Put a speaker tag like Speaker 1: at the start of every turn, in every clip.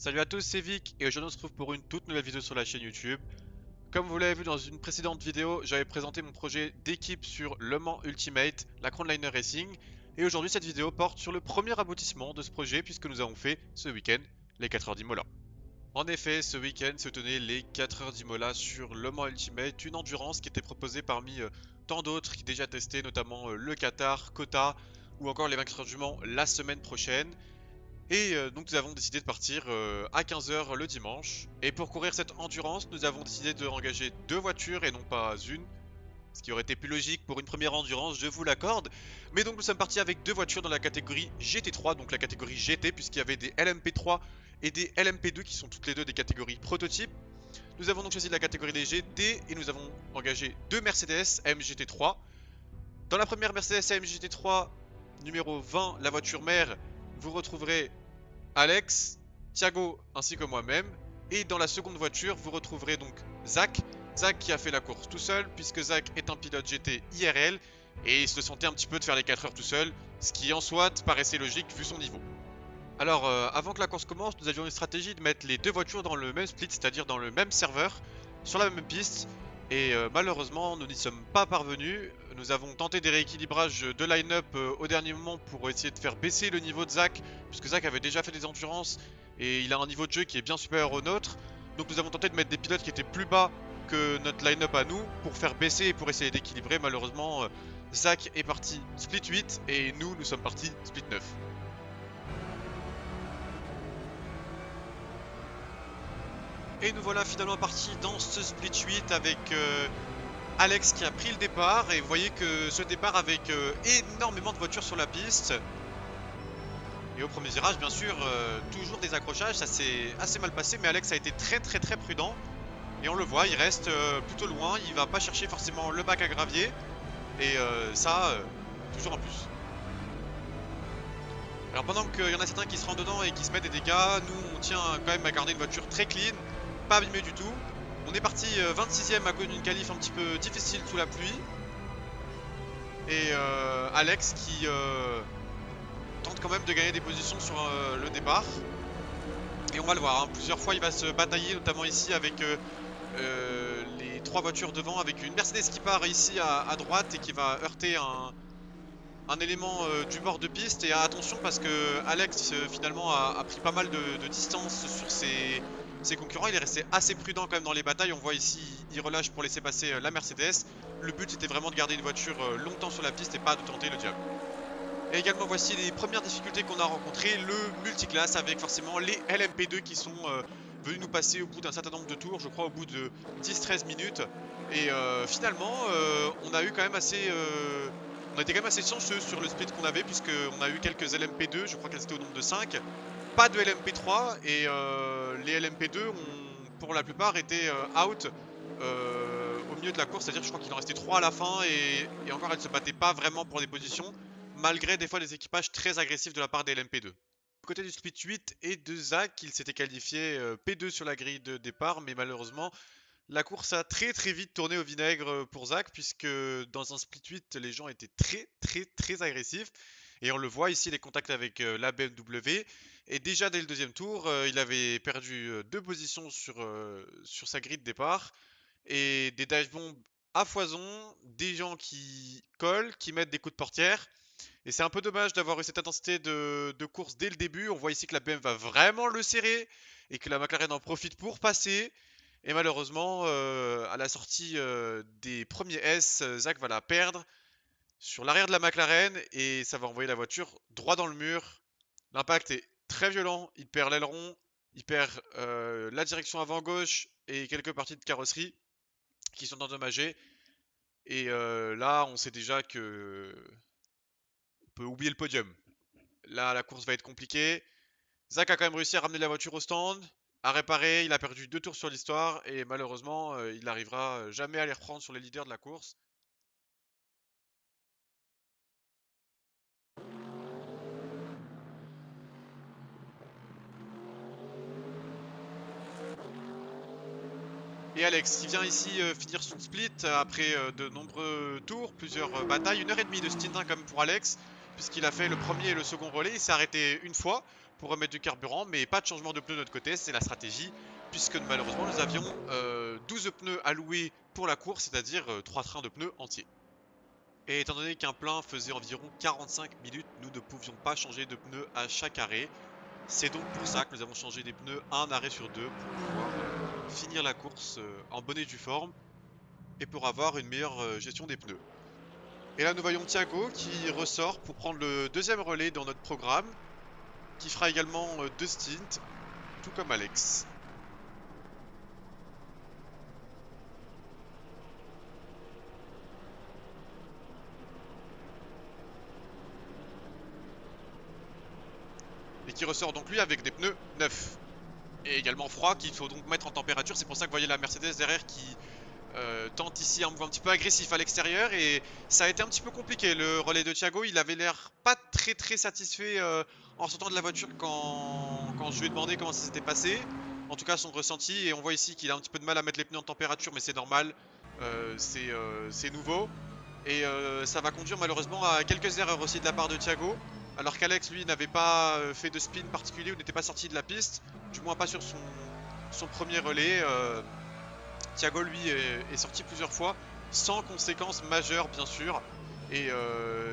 Speaker 1: Salut à tous, c'est Vic et aujourd'hui on se retrouve pour une toute nouvelle vidéo sur la chaîne YouTube. Comme vous l'avez vu dans une précédente vidéo, j'avais présenté mon projet d'équipe sur Le Mans Ultimate, la Crownliner Racing. Et aujourd'hui cette vidéo porte sur le premier aboutissement de ce projet puisque nous avons fait ce week-end les 4 heures d'Imola. En effet, ce week-end se tenaient les 4 heures d'Imola sur Le Mans Ultimate, une endurance qui était proposée parmi tant d'autres qui déjà testaient, notamment le Qatar, Kota ou encore les 24 heures du Mans la semaine prochaine. Et donc nous avons décidé de partir à 15 heures le dimanche. Et pour courir cette endurance, nous avons décidé de engager deux voitures et non pas une. Ce qui aurait été plus logique pour une première endurance, je vous l'accorde. Mais donc nous sommes partis avec deux voitures dans la catégorie GT3, donc la catégorie GT, puisqu'il y avait des LMP3 et des LMP2 qui sont toutes les deux des catégories prototypes. Nous avons donc choisi la catégorie des GT et nous avons engagé deux Mercedes AMG GT3. Dans la première Mercedes AMG GT3, numéro 20, la voiture mère, vous retrouverez Alex, Thiago ainsi que moi-même. Et dans la seconde voiture, vous retrouverez donc Zach. Zach qui a fait la course tout seul, puisque Zach est un pilote GT IRL et il se sentait un petit peu de faire les 4 heures tout seul, ce qui en soit paraissait logique vu son niveau. Alors, avant que la course commence, nous avions une stratégie de mettre les deux voitures dans le même split, c'est-à-dire dans le même serveur, sur la même piste. Et malheureusement, nous n'y sommes pas parvenus. Nous avons tenté des rééquilibrages de line-up au dernier moment pour essayer de faire baisser le niveau de Zach, puisque Zach avait déjà fait des endurances et il a un niveau de jeu qui est bien supérieur au nôtre. Donc nous avons tenté de mettre des pilotes qui étaient plus bas que notre line-up à nous pour faire baisser et pour essayer d'équilibrer. Malheureusement, Zach est parti split 8 et nous sommes partis split 9. Et nous voilà finalement partis dans ce split 8 avec Alex qui a pris le départ. Et vous voyez que ce départ avec énormément de voitures sur la piste. Et au premier virage, bien sûr, toujours des accrochages. Ça s'est assez mal passé, mais Alex a été très prudent. Et on le voit, il reste plutôt loin. Il va pas chercher forcément le bac à gravier. Et toujours en plus. Alors pendant qu'il y en a certains qui se rendent dedans et qui se mettent des dégâts, nous on tient quand même à garder une voiture très clean, pas abîmée du tout. On est parti 26ème à cause d'une qualif un petit peu difficile sous la pluie. Et Alex qui tente quand même de gagner des positions sur le départ. Et on va le voir, hein. Plusieurs fois il va se batailler, notamment ici avec les trois voitures devant, avec une Mercedes qui part ici à droite et qui va heurter un élément du bord de piste. Et attention parce que Alex finalement a pris pas mal de distance sur ses concurrents. Il est resté assez prudent quand même dans les batailles. On voit ici il relâche pour laisser passer la Mercedes. Le but c'était vraiment de garder une voiture longtemps sur la piste et pas de tenter le diable. Et également voici les premières difficultés qu'on a rencontrées, le multiclass avec forcément les LMP2 qui sont venus nous passer au bout d'un certain nombre de tours, je crois au bout de 10-13 minutes. Et finalement on a eu quand même assez on a été quand même assez chanceux sur le split qu'on avait, puisqu'on a eu quelques LMP2, je crois qu'elles étaient au nombre de 5. Pas de LMP3 et les LMP2 ont pour la plupart été out au milieu de la course, c'est-à-dire je crois qu'il en restait 3 à la fin et encore elles se battaient pas vraiment pour des positions, malgré des fois des équipages très agressifs de la part des LMP2. Du côté du split 8 et de Zach, il s'était qualifié P2 sur la grille de départ, mais malheureusement la course a très vite tourné au vinaigre pour Zach, puisque dans un split 8, les gens étaient très agressifs. Et on le voit ici, les contacts avec la BMW. Et déjà dès le deuxième tour, il avait perdu deux positions sur sa grille de départ. Et des dive bombs à foison, des gens qui collent, qui mettent des coups de portière. Et c'est un peu dommage d'avoir eu cette intensité de course dès le début. On voit ici que la BM va vraiment le serrer et que la McLaren en profite pour passer. Et malheureusement, à la sortie des premiers S, Zach va la perdre sur l'arrière de la McLaren et ça va envoyer la voiture droit dans le mur. L'impact est très violent, il perd l'aileron, il perd la direction avant gauche et quelques parties de carrosserie qui sont endommagées. Et là, on sait déjà que on peut oublier le podium. Là, la course va être compliquée. Zach a quand même réussi à ramener la voiture au stand, à réparer. Il a perdu deux tours sur l'histoire et malheureusement, il n'arrivera jamais à les reprendre sur les leaders de la course. Et Alex qui vient ici finir son split après de nombreux tours, plusieurs batailles, 1 heure et demie de stint quand même pour Alex, puisqu'il a fait le premier et le second relais. Il s'est arrêté une fois pour remettre du carburant, mais pas de changement de pneus de notre côté, c'est la stratégie, puisque malheureusement nous avions 12 pneus alloués pour la course, c'est-à-dire 3 trains de pneus entiers. Et étant donné qu'un plein faisait environ 45 minutes, nous ne pouvions pas changer de pneus à chaque arrêt. C'est donc pour ça que nous avons changé des pneus un arrêt sur deux pour pouvoir finir la course en bonne et due forme et pour avoir une meilleure gestion des pneus. Et là nous voyons Thiago qui ressort pour prendre le deuxième relais dans notre programme, qui fera également 2 stints, tout comme Alex. Et qui ressort donc lui avec des pneus neufs. Et également froids qu'il faut donc mettre en température. C'est pour ça que vous voyez la Mercedes derrière qui tente ici un mouvement un petit peu agressif à l'extérieur. Et ça a été un petit peu compliqué. Le relais de Thiago, il avait l'air pas très satisfait en sortant de la voiture quand je lui ai demandé comment ça s'était passé. En tout cas son ressenti. Et on voit ici qu'il a un petit peu de mal à mettre les pneus en température, mais c'est normal. C'est nouveau. Et ça va conduire malheureusement à quelques erreurs aussi de la part de Thiago. Alors qu'Alex lui n'avait pas fait de spin particulier ou n'était pas sorti de la piste. Du moins pas sur son premier relais. Thiago lui est sorti plusieurs fois sans conséquences majeures bien sûr. Et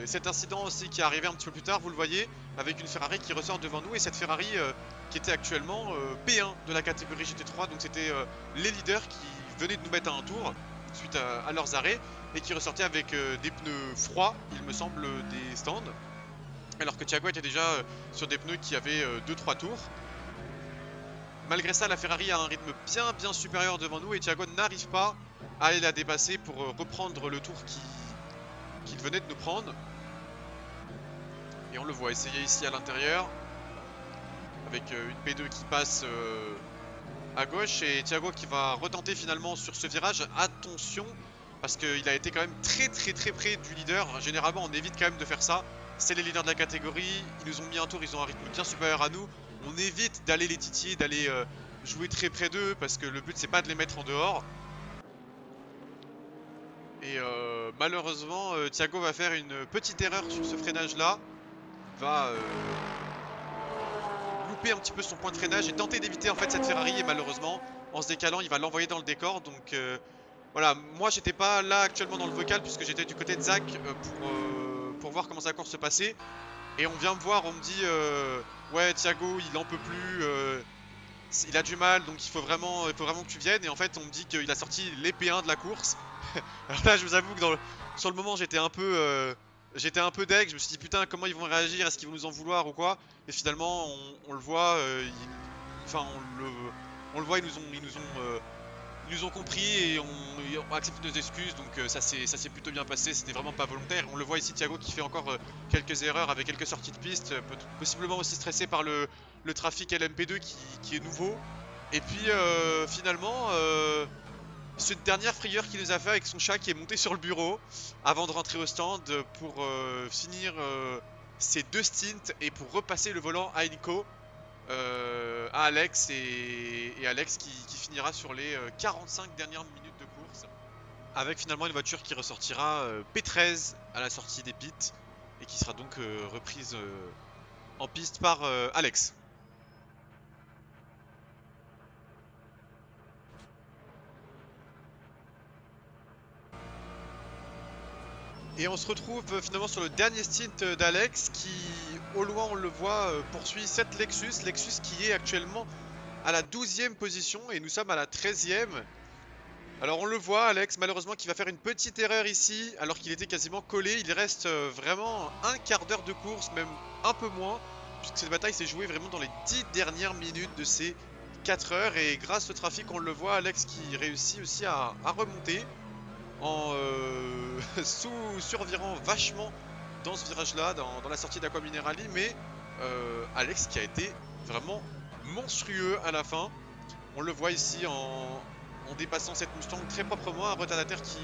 Speaker 1: cet incident aussi qui est arrivé un petit peu plus tard, vous le voyez, avec une Ferrari qui ressort devant nous. Et cette Ferrari qui était actuellement P1 de la catégorie GT3. Donc c'était les leaders qui venaient de nous mettre à un tour suite à leurs arrêts. Et qui ressortaient avec des pneus froids, il me semble, des stands. Alors que Thiago était déjà sur des pneus qui avaient 2-3 tours. Malgré ça, la Ferrari a un rythme bien supérieur devant nous et Thiago n'arrive pas à aller la dépasser pour reprendre le tour qu'il venait de nous prendre. Et on le voit essayer ici à l'intérieur avec une P2 qui passe à gauche et Thiago qui va retenter finalement sur ce virage. Attention, parce qu'il a été quand même très près du leader. Généralement on évite quand même de faire ça. C'est les leaders de la catégorie, ils nous ont mis un tour, ils ont un rythme bien supérieur à nous. On évite d'aller les titiller, d'aller jouer très près d'eux, parce que le but c'est pas de les mettre en dehors. Et malheureusement Thiago va faire une petite erreur sur ce freinage là. Il va louper un petit peu son point de freinage et tenter d'éviter en fait cette Ferrari. Et malheureusement en se décalant il va l'envoyer dans le décor. Donc voilà, moi j'étais pas là actuellement dans le vocal puisque j'étais du côté de Zach pour voir comment sa course se passait. Et on vient me voir, on me dit ouais Thiago il en peut plus, il a du mal donc il faut vraiment que tu viennes. Et en fait on me dit qu'il a sorti les P1 de la course. Alors là je vous avoue que sur le moment j'étais un peu deg, je me suis dit putain comment ils vont réagir, est-ce qu'ils vont nous en vouloir ou quoi. Et finalement on le voit, on le voit, ils nous ont compris et ont accepté nos excuses, donc ça s'est plutôt bien passé, c'était vraiment pas volontaire. On le voit ici Thiago qui fait encore quelques erreurs avec quelques sorties de piste, possiblement aussi stressé par le trafic LMP2 qui est nouveau. Et puis finalement, cette dernière frayeur qu'il nous a fait avec son chat qui est monté sur le bureau avant de rentrer au stand pour finir ses 2 stints et pour repasser le volant à Nico. À Alex et Alex qui finira sur les 45 dernières minutes de course avec finalement une voiture qui ressortira P13 à la sortie des pits et qui sera donc reprise en piste par Alex. Et on se retrouve finalement sur le dernier stint d'Alex qui, au loin on le voit, poursuit cette Lexus qui est actuellement à la 12e position et nous sommes à la 13e. Alors on le voit Alex malheureusement qui va faire une petite erreur ici alors qu'il était quasiment collé. Il reste vraiment un quart d'heure de course, même un peu moins, puisque cette bataille s'est jouée vraiment dans les 10 dernières minutes de ces 4 heures. Et grâce au trafic on le voit, Alex qui réussit aussi à remonter en survirant vachement dans ce virage là, dans la sortie d'Aqua Minerali. Mais Alex qui a été vraiment monstrueux à la fin. On le voit ici en dépassant cette Mustang très proprement, un retardataire qui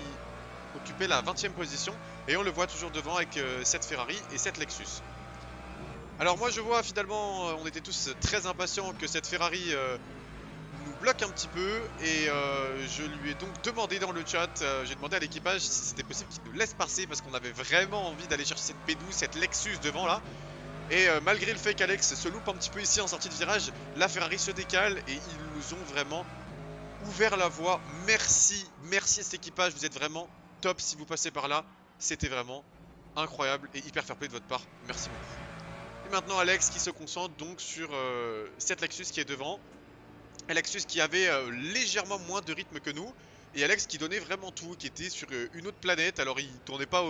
Speaker 1: occupait la 20e position. Et on le voit toujours devant avec cette Ferrari et cette Lexus. Alors moi je vois finalement, on était tous très impatients que cette Ferrari nous bloque un petit peu. Et je lui ai donc demandé dans le chat, j'ai demandé à l'équipage si c'était possible qu'il nous laisse passer parce qu'on avait vraiment envie d'aller chercher cette P12, cette Lexus devant là. Et malgré le fait qu'Alex se loupe un petit peu ici en sortie de virage, la Ferrari se décale et ils nous ont vraiment ouvert la voie. Merci, merci à cet équipage, vous êtes vraiment top si vous passez par là. C'était vraiment incroyable et hyper fair play de votre part. Merci beaucoup. Et maintenant Alex qui se concentre donc sur cette Lexus qui est devant. Un Lexus qui avait légèrement moins de rythme que nous. Et Alex qui donnait vraiment tout, qui était sur une autre planète. Alors il tournait pas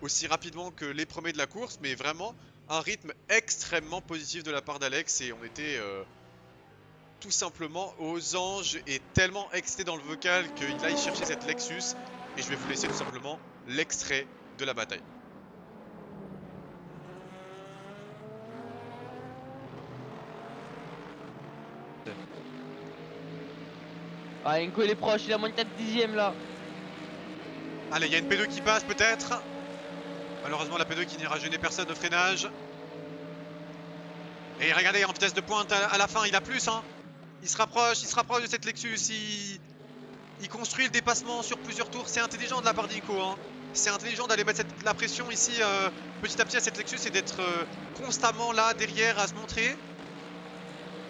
Speaker 1: aussi rapidement que les premiers de la course, mais vraiment un rythme extrêmement positif de la part d'Alex. Et on était tout simplement aux anges et tellement excité dans le vocal qu'il aille chercher cette Lexus. Et je vais vous laisser tout simplement l'extrait de la bataille.
Speaker 2: Ah, Enko il est proche, il a moins de 4 dixièmes là.
Speaker 1: Allez, il y a une P2 qui passe peut-être. Malheureusement la P2 qui n'ira gêner personne au freinage. Et regardez, en vitesse de pointe à la fin, il a plus hein. Il se rapproche de cette Lexus, il construit le dépassement sur plusieurs tours. C'est intelligent de la part d'Inco hein. C'est intelligent d'aller mettre la pression ici petit à petit à cette Lexus et d'être constamment là derrière à se montrer.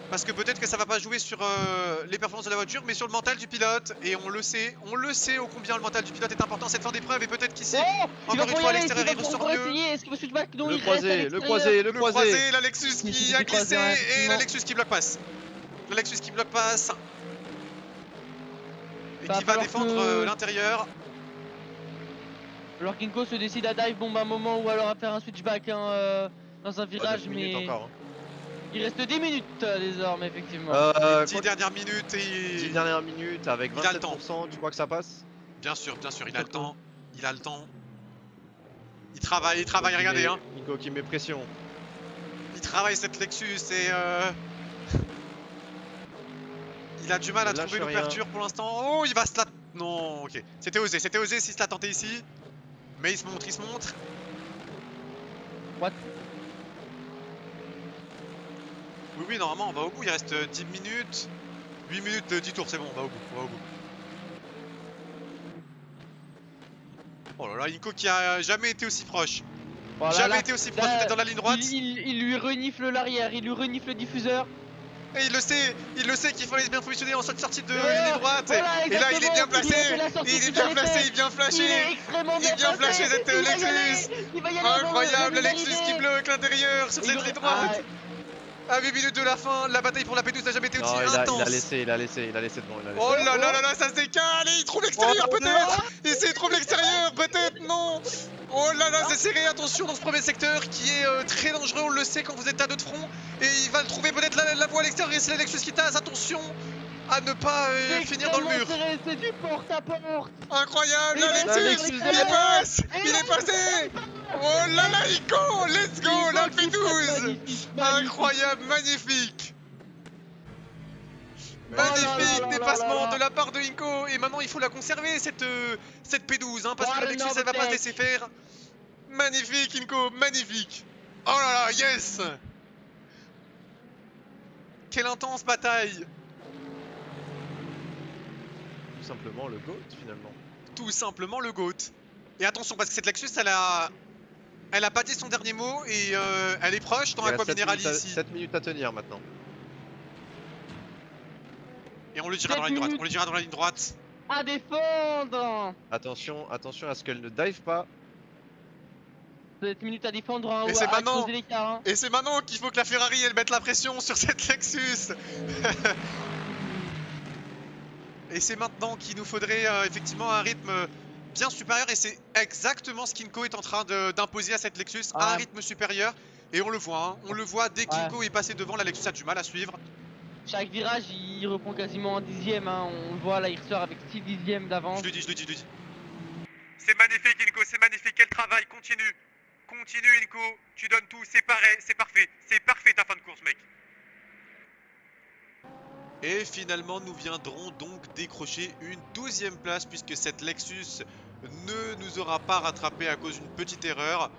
Speaker 1: Parce que peut-être que ça va pas jouer sur les performances de la voiture, mais sur le mental du pilote. Et on le sait ô combien le mental du pilote est important cette fin d'épreuve. Et peut-être qu'ici, encore une fois, à l'extérieur, il ressort mieux.
Speaker 2: Est-ce qu'il va switchback? Non,
Speaker 3: Le
Speaker 2: il reste à
Speaker 3: croisé, le croisé.
Speaker 1: La Lexus qui a glissé et la Lexus qui bloque passe. La Lexus qui bloque passe. Et qui va défendre l'intérieur.
Speaker 2: Alors qu'Inko se décide à dive bombe un moment ou alors à faire un switchback hein, dans un virage, mais
Speaker 3: encore, hein.
Speaker 2: Il reste 10 minutes désormais effectivement.
Speaker 1: 10 dernières minutes et...
Speaker 3: 10 dernières minutes avec 27%,
Speaker 1: il a le temps.
Speaker 3: Tu crois que ça passe?
Speaker 1: Bien sûr, il a le temps. Il a le temps. Il travaille, regardez hein.
Speaker 3: Nico qui met pression.
Speaker 1: Il travaille cette Lexus et il a du mal à trouver l'ouverture pour l'instant. Oh, il va se la... Non, ok. C'était osé s'il se l'a tenté ici. Mais il se montre.
Speaker 2: What?
Speaker 1: Oui, normalement, on va au bout. Il reste 10 minutes. 8 minutes, 10 tours, c'est bon, on va au bout. Oh là là, Inco qui a jamais été aussi proche.
Speaker 2: Voilà,
Speaker 1: jamais été aussi proche d'être dans la ligne droite.
Speaker 2: Il lui renifle l'arrière, il lui renifle le diffuseur.
Speaker 1: Et il le sait qu'il faut aller bien positionner en sortie de ligne droite.
Speaker 2: Voilà,
Speaker 1: et là, il est bien placé. Il vient flasher. Il vient flasher cette Lexus. Incroyable, la Lexus qui bloque l'intérieur sur cette ligne droite. À 8 minutes de la fin, la bataille pour la P12 n'a jamais été aussi intense.
Speaker 3: Il a laissé devant.
Speaker 1: Oh là là, ça se décale et il trouve l'extérieur peut-être. Et s'il trouve l'extérieur peut-être, non. Oh là là, c'est serré, attention dans ce premier secteur qui est très dangereux, on le sait quand vous êtes à deux de front. Et il va le trouver peut-être la voie à l'extérieur et c'est la Lexus qui tasse, attention à ne pas finir dans le mur.
Speaker 2: C'est du porte à porte.
Speaker 1: Incroyable, la Lexus, il est passé. Oh là là, Nico, let's go, la P12. Incroyable, magnifique. Magnifique dépassement de la part de Inco. Et maintenant il faut la conserver cette P12 hein, parce que la Lexus elle va pas se laisser faire. Magnifique Inco, magnifique. Oh là là, yes. Quelle intense bataille.
Speaker 3: Tout simplement le GOAT finalement.
Speaker 1: Tout simplement le GOAT. Et attention parce que cette Lexus elle a pas dit son dernier mot et elle est proche dans Aqua Minerali ici.
Speaker 3: 7 minutes à tenir maintenant.
Speaker 1: Et on le dira dans la ligne droite.
Speaker 2: À défendre.
Speaker 3: Attention à ce qu'elle ne dive pas.
Speaker 2: 7 minutes à défendre hein,
Speaker 1: et c'est maintenant,
Speaker 2: hein.
Speaker 1: Et c'est maintenant qu'il faut que la Ferrari elle mette la pression sur cette Lexus. Et c'est maintenant qu'il nous faudrait effectivement un rythme bien supérieur. Et c'est exactement ce qu'Inco est en train d'imposer à cette Lexus, un rythme supérieur. Et on le voit, hein, dès qu'Inco est passé devant, la Lexus a du mal à suivre.
Speaker 2: Chaque virage il reprend quasiment un dixième hein. On le voit là, il ressort avec 6 dixièmes d'avance.
Speaker 1: Je le dis. C'est magnifique Inco, c'est magnifique, quel travail, continue Inco, tu donnes tout, c'est parfait ta fin de course mec. Et finalement nous viendrons donc décrocher une 12e place puisque cette Lexus ne nous aura pas rattrapé à cause d'une petite erreur.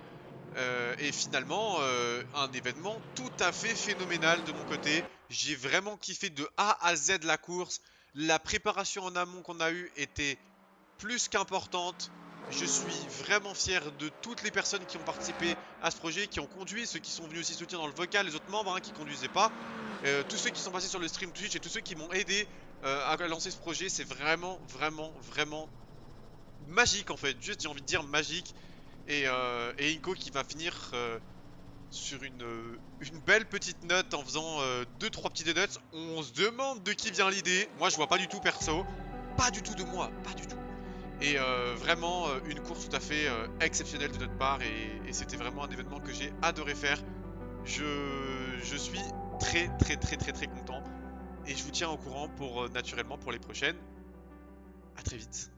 Speaker 1: Et finalement un événement tout à fait phénoménal de mon côté. J'ai vraiment kiffé de A à Z la course. La préparation en amont qu'on a eue était plus qu'importante. Je suis vraiment fier de toutes les personnes qui ont participé à ce projet, qui ont conduit, ceux qui sont venus aussi soutenir dans le vocal, les autres membres qui conduisaient pas, tous ceux qui sont passés sur le stream Twitch et tous ceux qui m'ont aidé à lancer ce projet. C'est vraiment, vraiment, vraiment magique en fait. Juste, j'ai envie de dire magique. Et Inko qui va finir sur une belle petite note en faisant 2-3 petits donuts. On se demande de qui vient l'idée. Moi, je vois pas du tout perso. Pas du tout de moi, pas du tout. Et vraiment une course tout à fait exceptionnelle de notre part et c'était vraiment un événement que j'ai adoré faire. Je suis très très très très très content et je vous tiens au courant pour naturellement pour les prochaines. À très vite.